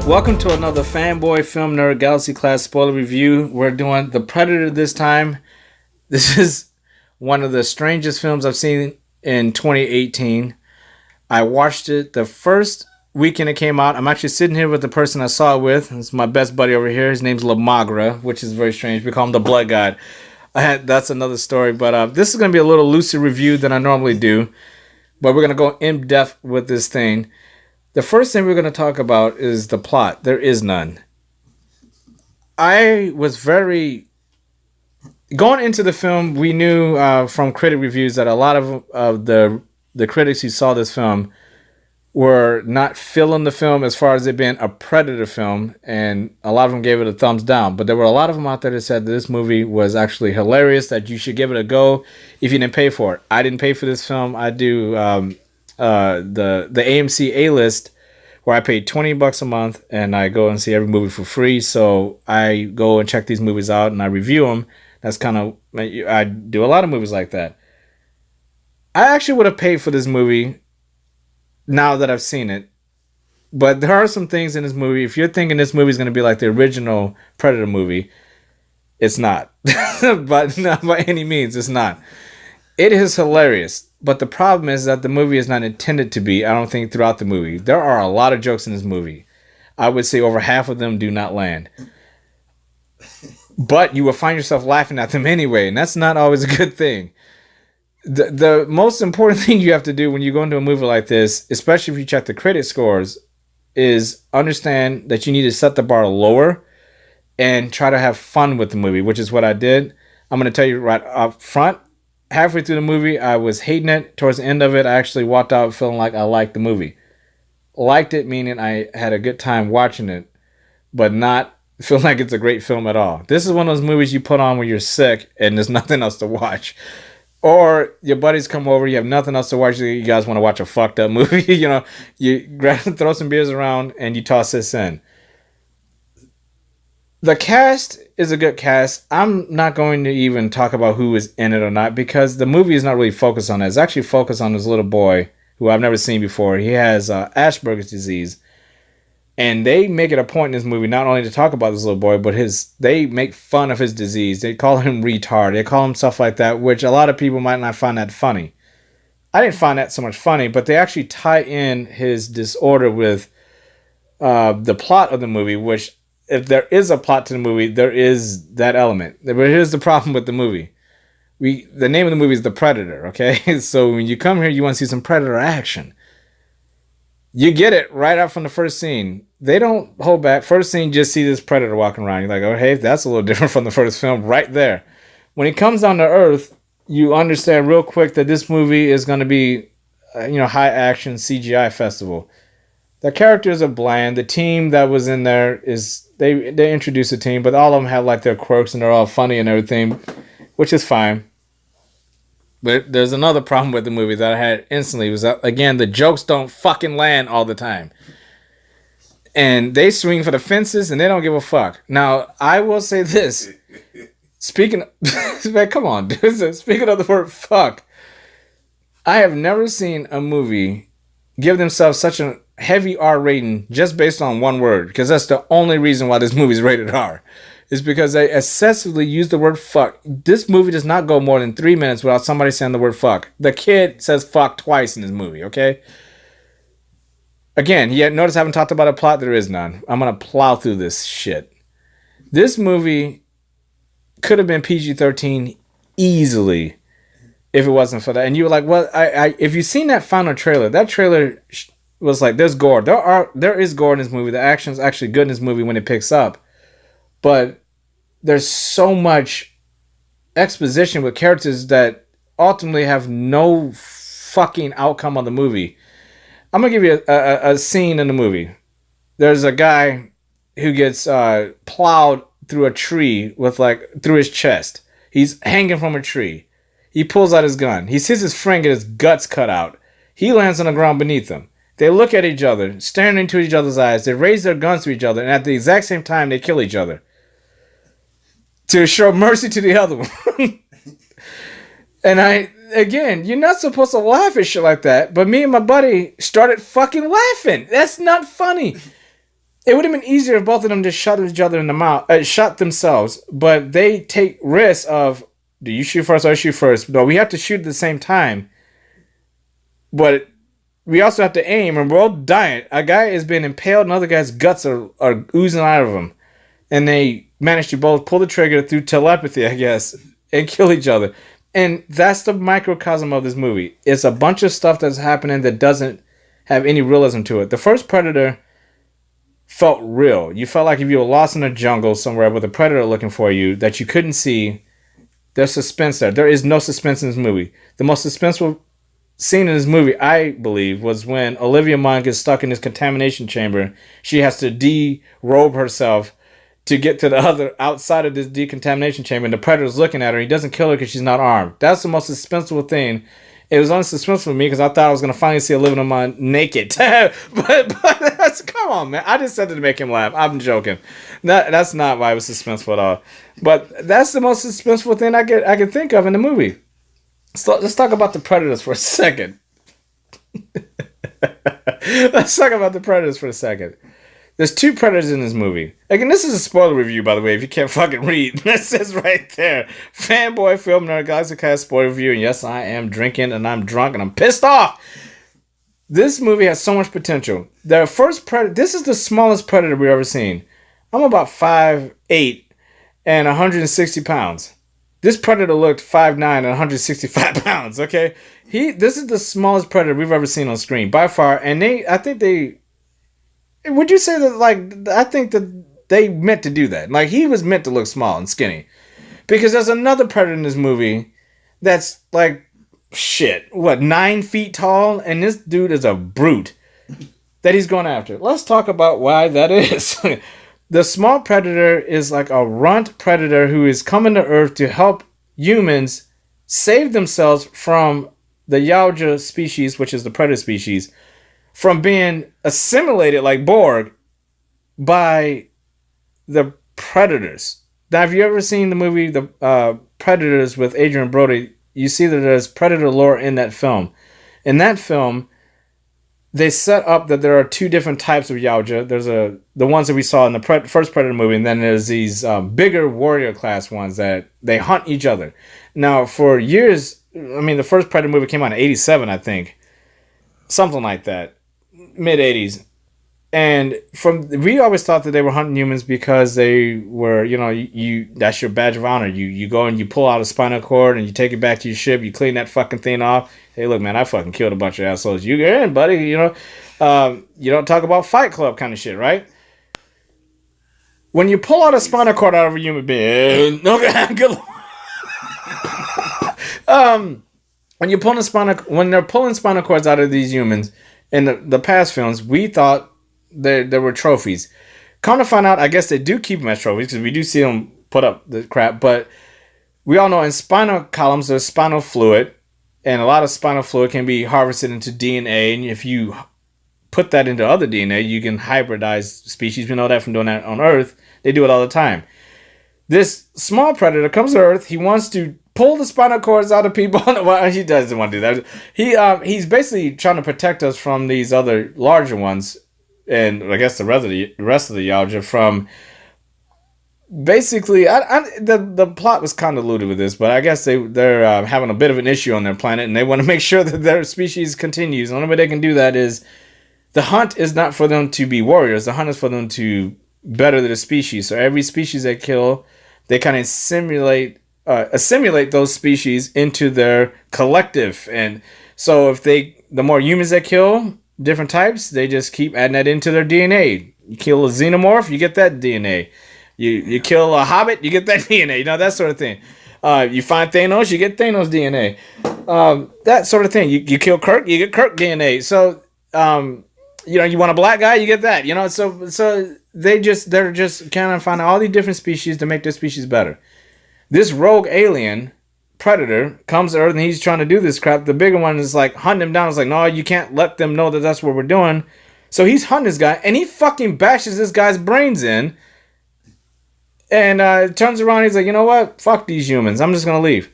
Welcome to another Fanboy Film Nerd Galaxy Class spoiler review. We're doing The Predator this time. This is one of the strangest films I've seen in 2018. I watched it the first weekend it came out. I'm actually sitting here with the person I saw it with. It's my best buddy over here. His name's Lamagra, which is very strange. We call him the Blood God. That's another story. But this is going to be a little looser review than I normally do. But we're going to go in depth with this thing. The first thing we're going to talk about is the plot. There is none. I was very... Going into the film, we knew from critic reviews that a lot of the critics who saw this film were not feeling the film as far as it being a Predator film, and a lot of them gave it a thumbs down. But there were a lot of them out there that said that this movie was actually hilarious, that you should give it a go if you didn't pay for it. I didn't pay for this film. I do the AMC A-list, where I pay $20 a month, and I go and see every movie for free. So I go and check these movies out, and I review them. That's kind of... I do a lot of movies like that. I actually would have paid for this movie now that I've seen it. But there are some things in this movie. If you're thinking this movie is going to be like the original Predator movie, it's not. But not by any means, it's not. It is hilarious. But the problem is that the movie is not intended to be, I don't think, throughout the movie. There are a lot of jokes in this movie. I would say over half of them do not land. But you will find yourself laughing at them anyway, and that's not always a good thing. The most important thing you have to do when you go into a movie like this, especially if you check the critic scores, is understand that you need to set the bar lower and try to have fun with the movie, which is what I did. I'm going to tell you right up front, halfway through the movie, I was hating it. Towards the end of it, I actually walked out feeling like I liked the movie. Liked it, meaning I had a good time watching it, but not feel like it's a great film at all. This is one of those movies you put on when you're sick and there's nothing else to watch. Or your buddies come over, you have nothing else to watch, you guys want to watch a fucked up movie, you know, you throw some beers around and you toss this in. The cast is a good cast. I'm not going to even talk about who is in it or not, because the movie is not really focused on that. It's actually focused on this little boy who I've never seen before. He has Asperger's disease. And they make it a point in this movie not only to talk about this little boy, but they make fun of his disease. They call him retard. They call him stuff like that, which a lot of people might not find that funny. I didn't find that so much funny, but they actually tie in his disorder with the plot of the movie, which, if there is a plot to the movie, there is that element. But here's the problem with the movie. The name of the movie is The Predator, okay? So when you come here, you want to see some Predator action. You get it right out from the first scene. They don't hold back. First scene, just see this Predator walking around. You're like, oh, hey, that's a little different from the first film right there. When he comes down to Earth, you understand real quick that this movie is going to be, high action CGI festival. The characters are bland. The team that was in there is, they introduce a team, but all of them have like their quirks and they're all funny and everything, which is fine. But there's another problem with the movie that I had instantly, was that, again, the jokes don't fucking land all the time. And they swing for the fences and they don't give a fuck. Now, I will say this. Speaking of, man, come on, dude. Speaking of the word fuck, I have never seen a movie give themselves such a heavy R rating just based on one word. Because that's the only reason why this movie is rated R. Is because they excessively use the word fuck. This movie does not go more than 3 minutes without somebody saying the word fuck. The kid says fuck twice in this movie, okay? Again, notice I haven't talked about a plot. There is none. I'm going to plow through this shit. This movie could have been PG-13 easily if it wasn't for that. And you were like, well, if you've seen that final trailer, that trailer was like, there's gore. There is gore in this movie. The action is actually good in this movie when it picks up. But there's so much exposition with characters that ultimately have no fucking outcome on the movie. I'm going to give you a scene in the movie. There's a guy who gets plowed through a tree through his chest. He's hanging from a tree. He pulls out his gun. He sees his friend get his guts cut out. He lands on the ground beneath him. They look at each other, staring into each other's eyes. They raise their guns to each other, and at the exact same time, they kill each other. To show mercy to the other one. And again, you're not supposed to laugh at shit like that, but me and my buddy started fucking laughing. That's not funny. It would have been easier if both of them just shot each other in the mouth, shot themselves. But they take risks of, do you shoot first or I shoot first? No, we have to shoot at the same time. But we also have to aim, and we're all dying. A guy is being impaled, another guy's guts are oozing out of him. And they manage to both pull the trigger through telepathy, I guess, and kill each other. And that's the microcosm of this movie. It's a bunch of stuff that's happening that doesn't have any realism to it. The first Predator felt real. You felt like if you were lost in a jungle somewhere with a predator looking for you that you couldn't see, there's suspense there. There is no suspense in this movie. The most suspenseful scene in this movie, I believe, was when Olivia Munn gets stuck in this contamination chamber. She has to derobe herself to get to the other outside of this decontamination chamber, and the predator's looking at her. He doesn't kill her because she's not armed. That's the most suspenseful thing. It was only suspenseful for me because I thought I was going to finally see Olivia Munn naked. but that's, come on, man. I just said it to make him laugh. I'm joking. That's not why it was suspenseful at all. But that's the most suspenseful thing I can think of in the movie. So let's talk about the Predators for a second. Let's talk about the Predators for a second. There's 2 Predators in this movie. Again, this is a spoiler review, by the way, if you can't fucking read. That says right there. Fanboy, Film Nerd, Galaxy Cast spoiler review. And yes, I am drinking and I'm drunk and I'm pissed off. This movie has so much potential. The first Predator, this is the smallest Predator we've ever seen. I'm about 5'8" and 160 pounds. This Predator looked 5'9" and 165 pounds, okay? This is the smallest Predator we've ever seen on screen, by far. And would you say that, like, I think that they meant to do that. Like, he was meant to look small and skinny. Because there's another Predator in this movie that's, like, 9 feet tall? And this dude is a brute that he's going after. Let's talk about why that is. The small Predator is like a runt Predator who is coming to Earth to help humans save themselves from the Yaoja species, which is the Predator species, from being assimilated like Borg by the Predators. Now, have you ever seen the movie The Predators with Adrian Brody? You see that there's Predator lore in that film. In that film, they set up that there are 2 different types of Yaoja. There's the ones that we saw in the first Predator movie, and then there's these bigger warrior class ones that they hunt each other. Now, for years, I mean, the first Predator movie came out in 87, I think. Something like that. Mid-80s. And we always thought that they were hunting humans because they were, you that's your badge of honor. You go and you pull out a spinal cord and you take it back to your ship. You clean that fucking thing off. Hey, look, man, I fucking killed a bunch of assholes. You get in, buddy. You don't talk about Fight Club kind of shit, right? When you pull out a spinal cord out of a human being, good. When they're pulling spinal cords out of these humans in the past films, we thought there were trophies. Come to find out, I guess they do keep them as trophies because we do see them put up the crap. But we all know in spinal columns there's spinal fluid, and a lot of spinal fluid can be harvested into DNA. And if you put that into other DNA, you can hybridize species. We know that from doing that on Earth. They do it all the time. This small Predator comes to Earth. He wants to pull the spinal cords out of people. Well, he doesn't want to do that. He's basically trying to protect us from these other larger ones, and I guess the rest of the Yaoja from. Basically, the plot was convoluted with this, but I guess they're having a bit of an issue on their planet, and they want to make sure that their species continues. The only way they can do that is the hunt is not for them to be warriors. The hunt is for them to better their species. So every species they kill, they kind of assimilate those species into their collective. And so the more humans they kill, different types, they just keep adding that into their DNA. You kill a xenomorph, you get that DNA. You kill a hobbit, you get that DNA. That sort of thing. You find Thanos, you get Thanos DNA. That sort of thing. You kill Kirk, you get Kirk DNA. So you want a black guy, you get that. So they're just kind of finding all these different species to make their species better. This rogue alien Predator comes to Earth and he's trying to do this crap. The bigger one is like hunting him down. It's like, no, you can't let them know that that's what we're doing. So he's hunting this guy and he fucking bashes this guy's brains in. And turns around, he's like, you know what? Fuck these humans. I'm just going to leave.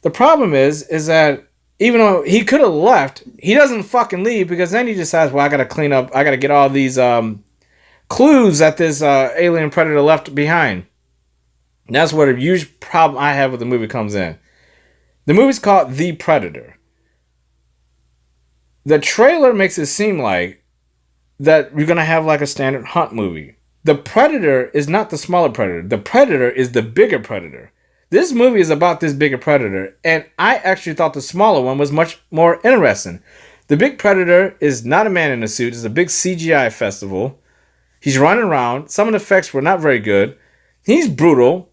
The problem is that even though he could have left, he doesn't fucking leave because then he decides, well, I got to clean up. I got to get all these clues that this alien predator left behind. And that's where the huge problem I have with the movie comes in. The movie's called The Predator. The trailer makes it seem like that you're going to have like a standard hunt movie. The predator is not the smaller predator. The predator is the bigger predator. This movie is about this bigger predator, and I actually thought the smaller one was much more interesting. The big predator is not a man in a suit. It's a big CGI festival. He's running around. Some of the effects were not very good. He's brutal.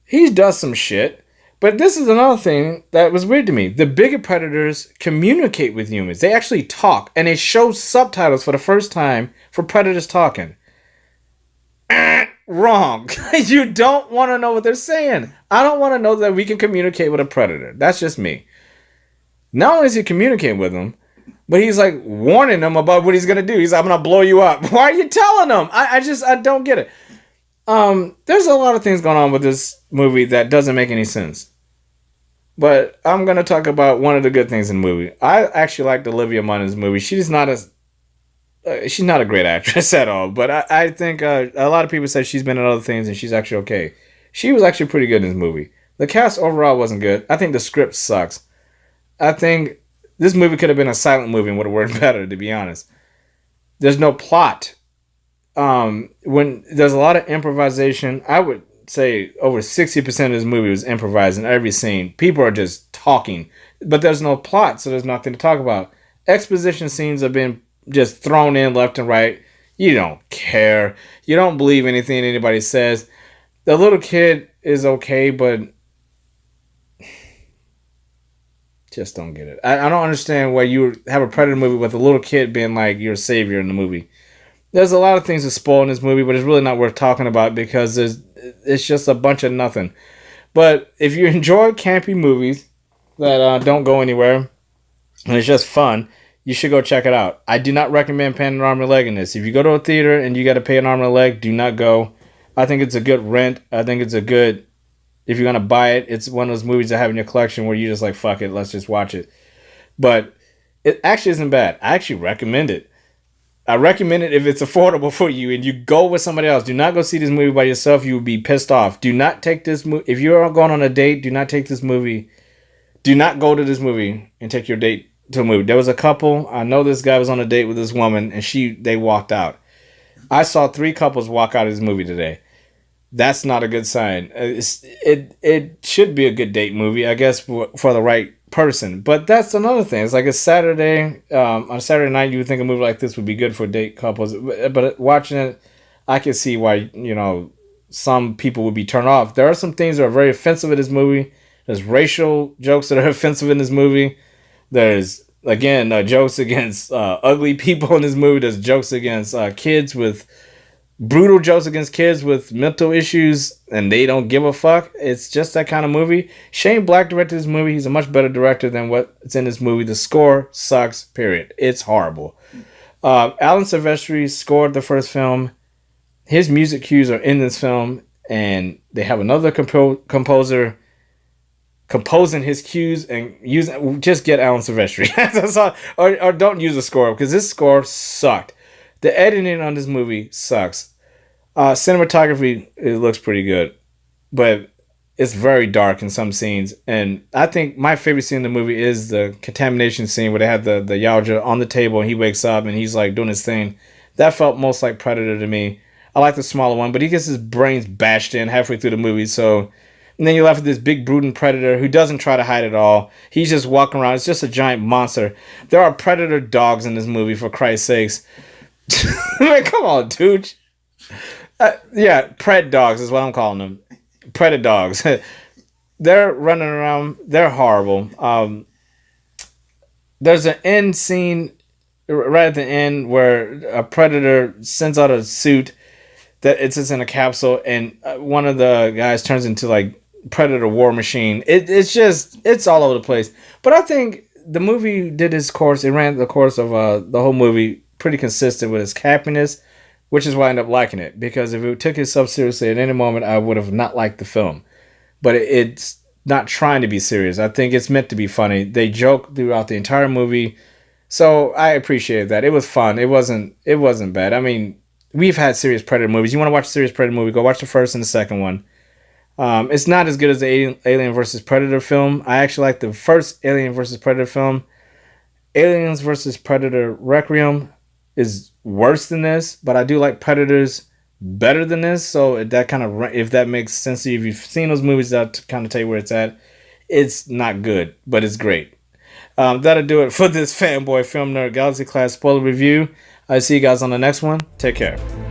He does some shit. But this is another thing that was weird to me. The bigger predators communicate with humans. They actually talk, and they show subtitles for the first time for predators talking. Wrong. You don't want to know what they're saying. I don't want to know that we can communicate with a predator. That's just me. Not only is he communicating with them, but he's like warning them about what he's going to do. He's like, I'm going to blow you up. Why are you telling them? I don't get it. There's a lot of things going on with this movie that doesn't make any sense. But I'm going to talk about one of the good things in the movie. I actually liked Olivia Munn in this movie. She's not a great actress at all. But I think a lot of people say she's been in other things and she's actually okay. She was actually pretty good in this movie. The cast overall wasn't good. I think the script sucks. I think this movie could have been a silent movie and would have worked better, to be honest. There's no plot. When there's a lot of improvisation, I would say over 60% of this movie was improvised in every scene. People are just talking, but there's no plot, so there's nothing to talk about. Exposition scenes have been just thrown in left and right. You don't care. You don't believe anything anybody says. The little kid is okay, but just don't get it. I don't understand why you have a Predator movie with a little kid being like your savior in the movie. There's a lot of things to spoil in this movie, but it's really not worth talking about because it's just a bunch of nothing. But if you enjoy campy movies that don't go anywhere and it's just fun, you should go check it out. I do not recommend paying an arm and a leg in this. If you go to a theater and you got to pay an arm and a leg, do not go. I think it's a good rent. I think it's a good, if you're going to buy it, it's one of those movies that have in your collection where you're just like, fuck it, let's just watch it. But it actually isn't bad. I actually recommend it. I recommend it if it's affordable for you and you go with somebody else. Do not go see this movie by yourself. You will be pissed off. Do not take this movie. If you're going on a date, do not take this movie. Do not go to this movie and take your date to a movie. There was a couple. I know this guy was on a date with this woman and they walked out. I saw 3 couples walk out of this movie today. That's not a good sign. It should be a good date movie, I guess, for the right person. But that's another thing. It's like a Saturday. On a Saturday night, you would think a movie like this would be good for date couples. But watching it, I can see why, some people would be turned off. There are some things that are very offensive in this movie. There's racial jokes that are offensive in this movie. There's, again, jokes against ugly people in this movie. There's jokes against kids with brutal jokes against kids with mental issues, and they don't give a fuck. It's just that kind of movie. Shane Black directed this movie. He's a much better director than what's in this movie. The score sucks, period. It's horrible. Alan Silvestri scored the first film. His music cues are in this film, and they have another composer composing his cues and using. Just get Alan Silvestri. That's all. Or don't use the score, because this score sucked. The editing on this movie sucks. Cinematography, it looks pretty good. But it's very dark in some scenes. And I think my favorite scene in the movie is the contamination scene where they have the Yaoja on the table and he wakes up and he's like doing his thing. That felt most like Predator to me. I like the smaller one, but he gets his brains bashed in halfway through the movie. So, and then you're left with this big brooding Predator who doesn't try to hide it all. He's just walking around. It's just a giant monster. There are Predator dogs in this movie, for Christ's sakes. Man, come on, dude. Yeah, Pred dogs is what I'm calling them. Predator dogs. They're running around. They're horrible. There's an end scene right at the end where a Predator sends out a suit that it's just in a capsule, and one of the guys turns into like Predator War Machine. It's all over the place. But I think the movie did its course. It ran the course of the whole movie pretty consistent with its campiness, which is why I ended up liking it. Because if it took itself seriously at any moment, I would have not liked the film. But it's not trying to be serious. I think it's meant to be funny. They joke throughout the entire movie, so I appreciated that. It was fun. It wasn't bad. I mean, we've had serious Predator movies. You want to watch a serious Predator movie, go watch the first and the second one. It's not as good as the Alien vs. Predator film. I actually like the first Alien vs. Predator film. Aliens vs. Predator Requiem is worse than this, but I do like Predators better than this. So that kind of, if that makes sense to you, if you've seen those movies, that kind of tell you where it's at. It's not good, but it's great. That'll do it for this Fanboy Film Nerd Galaxy Class spoiler review. I'll see you guys on the next one. Take care.